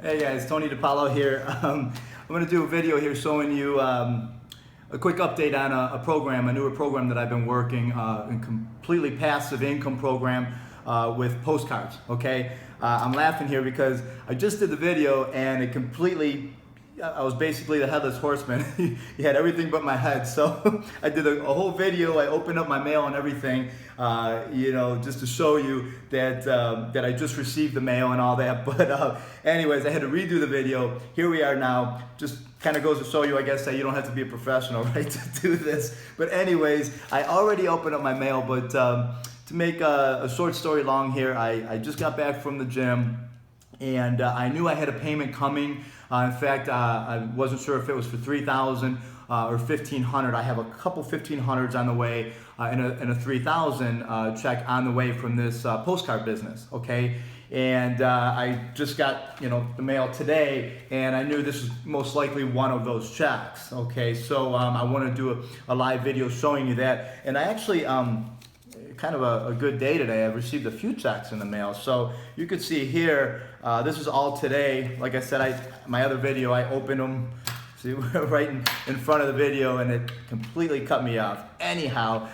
Hey guys, Tony DiPaolo here. I'm going to do a video here showing you a quick update on a newer program that I've been working, a completely passive income program with postcards, okay? I'm laughing here because I just did the video and it completely, I was basically the headless horseman. He had everything but my head. So I did a whole video. I opened up my mail and everything, just to show you that that I just received the mail and all that. But anyways, I had to redo the video. Here we are now. Just kind of goes to show you, I guess, that you don't have to be a professional, right, to do this. But anyways, I already opened up my mail. But to make a short story long here, I just got back from the gym. And I knew I had a payment coming. In fact, I wasn't sure if it was for $3,000 or $1,500. I have a couple $1,500s on the way and a $3,000 check on the way from this postcard business. Okay, and I just got the mail today, and I knew this was most likely one of those checks. Okay, so I want to do a live video showing you that, and I actually. Kind of a good day today. I've received a few checks in the mail. So you can see here, this is all today. Like I said, my other video, I opened them, see, right in front of the video, and it completely cut me off. Anyhow,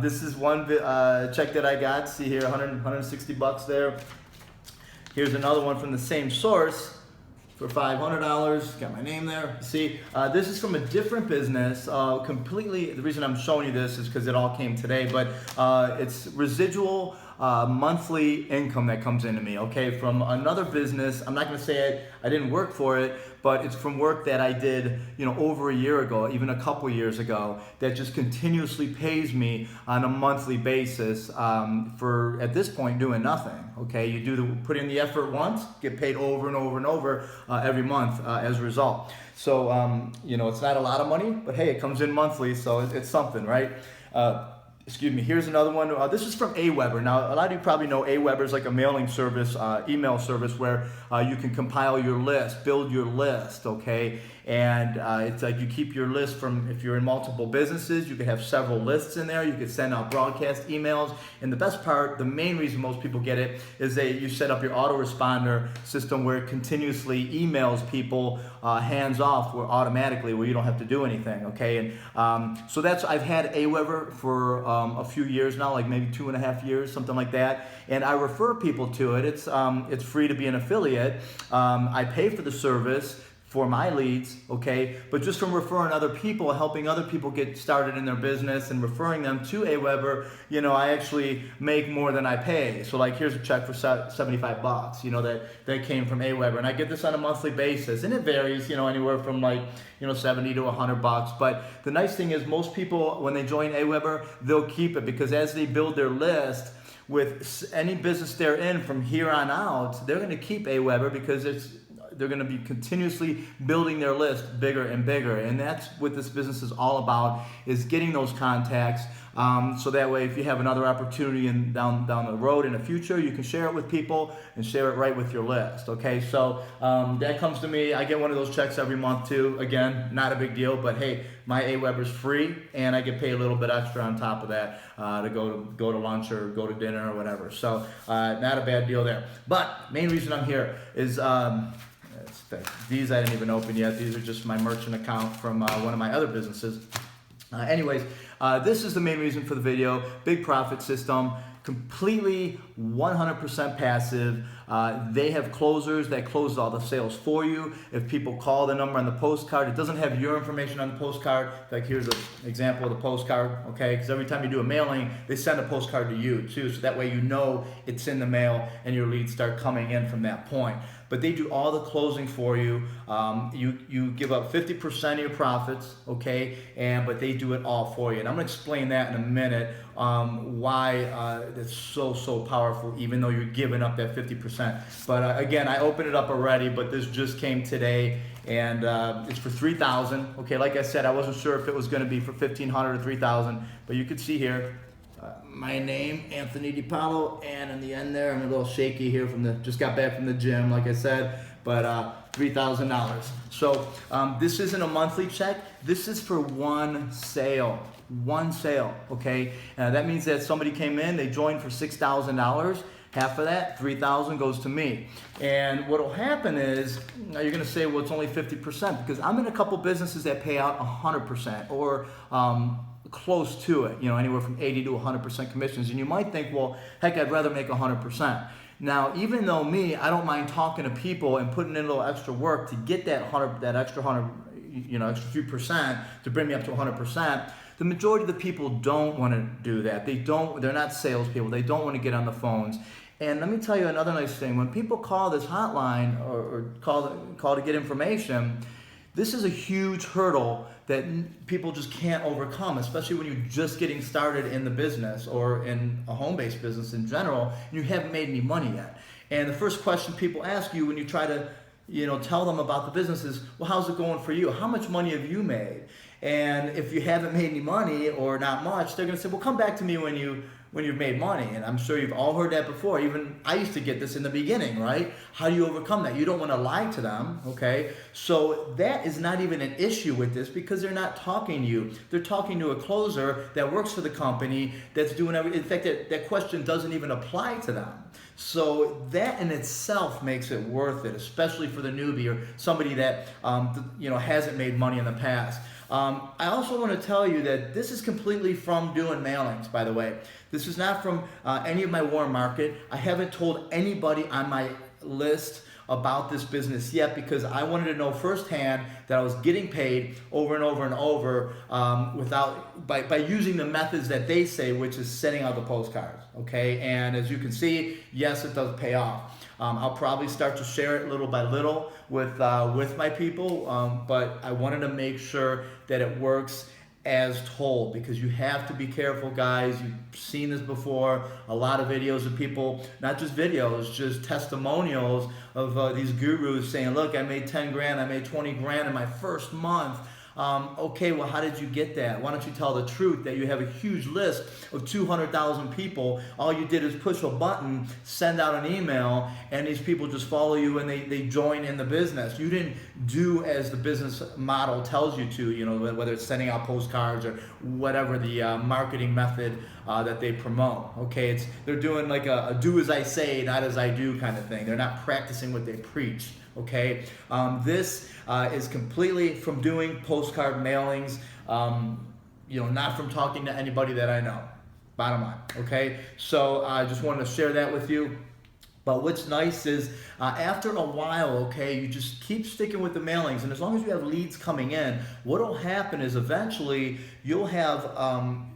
this is one check that I got. See here, 160 bucks there. Here's another one from the same source for $500, got my name there. See, this is from a different business, completely. The reason I'm showing you this is because it all came today, but it's residual monthly income that comes into me, okay, from another business. I'm not gonna say I didn't work for it, but it's from work that I did, over a year ago, even a couple years ago, that just continuously pays me on a monthly basis for, at this point, doing nothing, okay? You put in the effort once, get paid over and over and over every month as a result. So, it's not a lot of money, but hey, it comes in monthly, so it's something, right? Excuse me, here's another one. This is from Aweber. Now, a lot of you probably know Aweber is like a mailing service, email service where you can compile your list, build your list, okay? And it's like you keep your list from, if you're in multiple businesses, you could have several lists in there. You could send out broadcast emails. And the best part, the main reason most people get it is you set up your autoresponder system where it continuously emails people hands off or automatically where you don't have to do anything, okay? And so I've had Aweber for a few years now, like maybe 2.5 years, something like that. And I refer people to it. It's free to be an affiliate. I pay for the service for my leads, okay? But just from referring other people, helping other people get started in their business and referring them to Aweber, I actually make more than I pay. So like here's a check for 75 bucks, that came from Aweber. And I get this on a monthly basis, and it varies, anywhere from like, 70 to 100 bucks. But the nice thing is most people, when they join Aweber, they'll keep it because as they build their list, with any business they're in from here on out, they're gonna keep Aweber because they're going to be continuously building their list bigger and bigger. And that's what this business is all about, is getting those contacts. So that way, if you have another opportunity down the road in the future, you can share it with people and share it right with your list. Okay, so that comes to me. I get one of those checks every month too. Again, not a big deal, but hey, my Aweber's free, and I get paid a little bit extra on top of that to go to lunch or go to dinner or whatever. So not a bad deal there. But main reason I'm here is these I didn't even open yet. These are just my merchant account from one of my other businesses. Anyways, this is the main reason for the video. Big profit system, completely 100% passive. They have closers that close all the sales for you. If people call the number on the postcard, it doesn't have your information on the postcard. Like here's an example of the postcard, okay? Because every time you do a mailing, they send a postcard to you too, so that way it's in the mail and your leads start coming in from that point. But they do all the closing for you. You give up 50% of your profits, okay? But they do it all for you. And I'm gonna explain that in a minute, why it's so powerful, even though you're giving up that 50%. But again, I opened it up already, but this just came today, and it's for $3,000. Okay, like I said, I wasn't sure if it was gonna be for $1,500 or $3,000, but you can see here, my name, Anthony DiPaolo, and in the end there, I'm a little shaky here just got back from the gym, like I said, but $3,000. So this isn't a monthly check. This is for one sale, okay? That means that somebody came in, they joined for $6,000. Half of that, 3,000, goes to me. And what will happen is, now you're going to say, well, it's only 50%, because I'm in a couple businesses that pay out 100% or close to it, anywhere from 80 to 100% commissions. And you might think, well, heck, I'd rather make 100%. Now, even though I don't mind talking to people and putting in a little extra work to get that extra few percent to bring me up to 100%, the majority of the people don't want to do that. They're not salespeople. They don't want to get on the phones. And let me tell you another nice thing. When people call this hotline or call to get information, this is a huge hurdle that people just can't overcome, especially when you're just getting started in the business or in a home-based business in general, and you haven't made any money yet. And the first question people ask you when you try to tell them about the business is, well, how's it going for you? How much money have you made? And if you haven't made any money or not much, they're going to say, well, come back to me when you've made money. And I'm sure you've all heard that before. Even I used to get this in the beginning, right? How do you overcome that? You don't want to lie to them, okay? So that is not even an issue with this, because they're not talking to you. They're talking to a closer that works for the company that's doing everything. In fact, that question doesn't even apply to them. So that in itself makes it worth it, especially for the newbie or somebody that hasn't made money in the past. I also want to tell you that this is completely from doing mailings, by the way. This is not from any of my warm market. I haven't told anybody on my list about this business yet, because I wanted to know firsthand that I was getting paid over and over and over by using the methods that they say, which is sending out the postcards, okay? And as you can see, yes, it does pay off. I'll probably start to share it little by little with my people, but I wanted to make sure that it works as told, because you have to be careful, guys. You've seen this before, a lot of videos of people, not just videos, just testimonials of these gurus saying, look, I made 10 grand, I made 20 grand in my first month. Okay, well, how did you get that? Why don't you tell the truth that you have a huge list of 200,000 people. All you did is push a button, send out an email, and these people just follow you and they join in the business. You didn't do as the business model tells you to, whether it's sending out postcards or whatever the marketing method that they promote. Okay, they're doing like a do as I say, not as I do kind of thing. They're not practicing what they preach. Okay, this is completely from doing postcard mailings, not from talking to anybody that I know, bottom line, okay? So I just wanted to share that with you. But what's nice is after a while, okay, you just keep sticking with the mailings, and as long as you have leads coming in, what will happen is eventually you'll have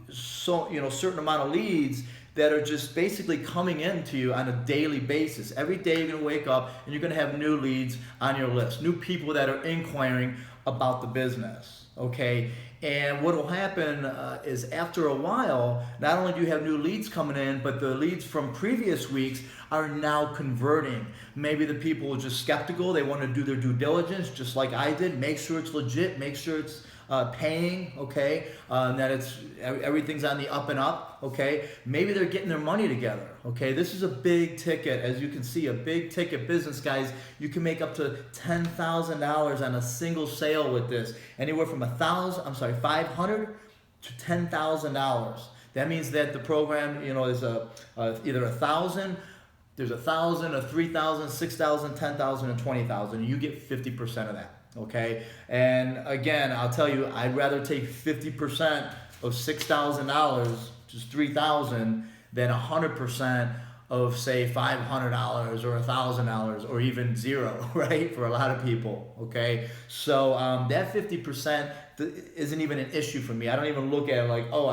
certain amount of leads that are just basically coming into you on a daily basis. Every day you're gonna wake up and you're gonna have new leads on your list, new people that are inquiring about the business, okay? And what will happen is after a while, not only do you have new leads coming in, but the leads from previous weeks are now converting. Maybe the people were just skeptical, they want to do their due diligence, just like I did, make sure it's legit, make sure it's paying, okay, that everything's on the up and up, okay. Maybe they're getting their money together, okay. This is a big ticket, as you can see, a big ticket business, guys. You can make up to $10,000 on a single sale with this, anywhere from $500 to $10,000. That means that the program, is either 1,000. There's 1,000, a 3,000, 6,000, 10,000, and 20,000. You get 50% of that. Okay, and again, I'll tell you, I'd rather take 50% of $6,000, just 3,000, than 100% of say $500 or $1,000 or even zero, right? For a lot of people. Okay, so that 50% isn't even an issue for me. I don't even look at it like, oh,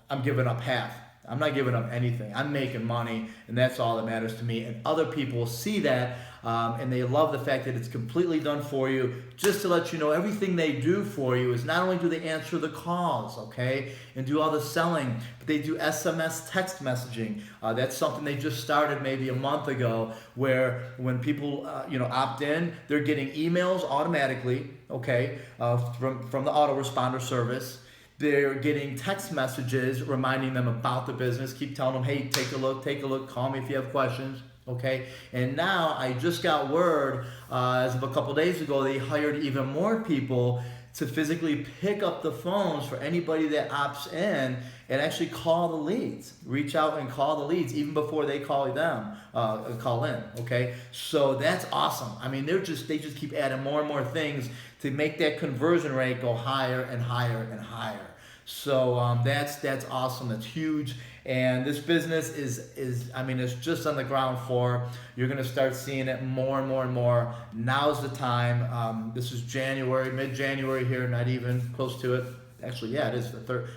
I'm giving up half. I'm not giving up anything. I'm making money, and that's all that matters to me. And other people see that, and they love the fact that it's completely done for you. Just to let you know, everything they do for you is not only do they answer the calls, okay, and do all the selling, but they do SMS text messaging. That's something they just started maybe a month ago, where when people opt in, they're getting emails automatically, okay, from the autoresponder service. They're getting text messages reminding them about the business. Keep telling them, hey, take a look, call me if you have questions, okay? And now I just got word, as of a couple days ago, they hired even more people to physically pick up the phones for anybody that opts in and actually call the leads. Reach out and call the leads even before they call them, call in. Okay, so that's awesome. I mean, they just keep adding more and more things to make that conversion rate go higher and higher and higher. So that's awesome. That's huge. And this business is I mean, it's just on the ground floor. You're gonna start seeing it more and more and more. Now's the time. This is January, mid-January here, not even close to it. Actually, yeah, it is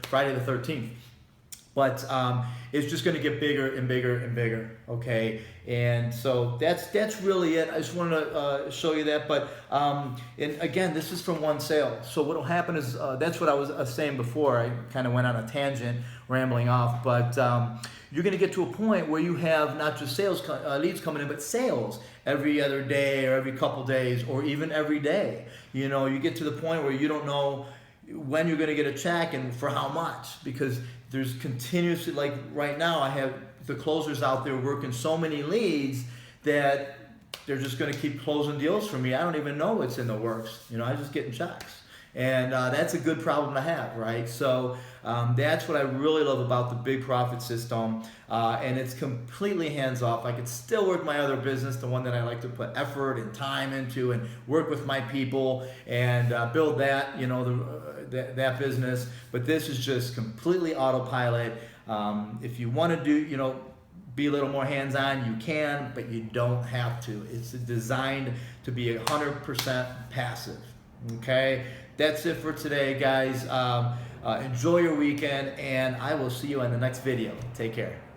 Friday the 13th. But it's just going to get bigger and bigger and bigger, okay? And so that's really it. I just wanted to show you that. But and again, this is from one sale. So what will happen is that's what I was saying before. I kind of went on a tangent, rambling off. But you're going to get to a point where you have not just leads coming in, but sales every other day or every couple days or even every day. You know, you get to the point where you don't know when you're going to get a check and for how much, because there's continuously, like right now, I have the closers out there working so many leads that they're just going to keep closing deals for me. I don't even know what's in the works. You know, I'm just getting checks. And that's a good problem to have, right? So that's what I really love about the Big Profit system. And it's completely hands-off. I can still work my other business, the one that I like to put effort and time into and work with my people and build that, you know, that business. But this is just completely autopilot. If you want to do, you know, be a little more hands-on, you can, but you don't have to. It's designed to be 100% passive, okay? That's it for today, guys. Enjoy your weekend, and I will see you in the next video. Take care.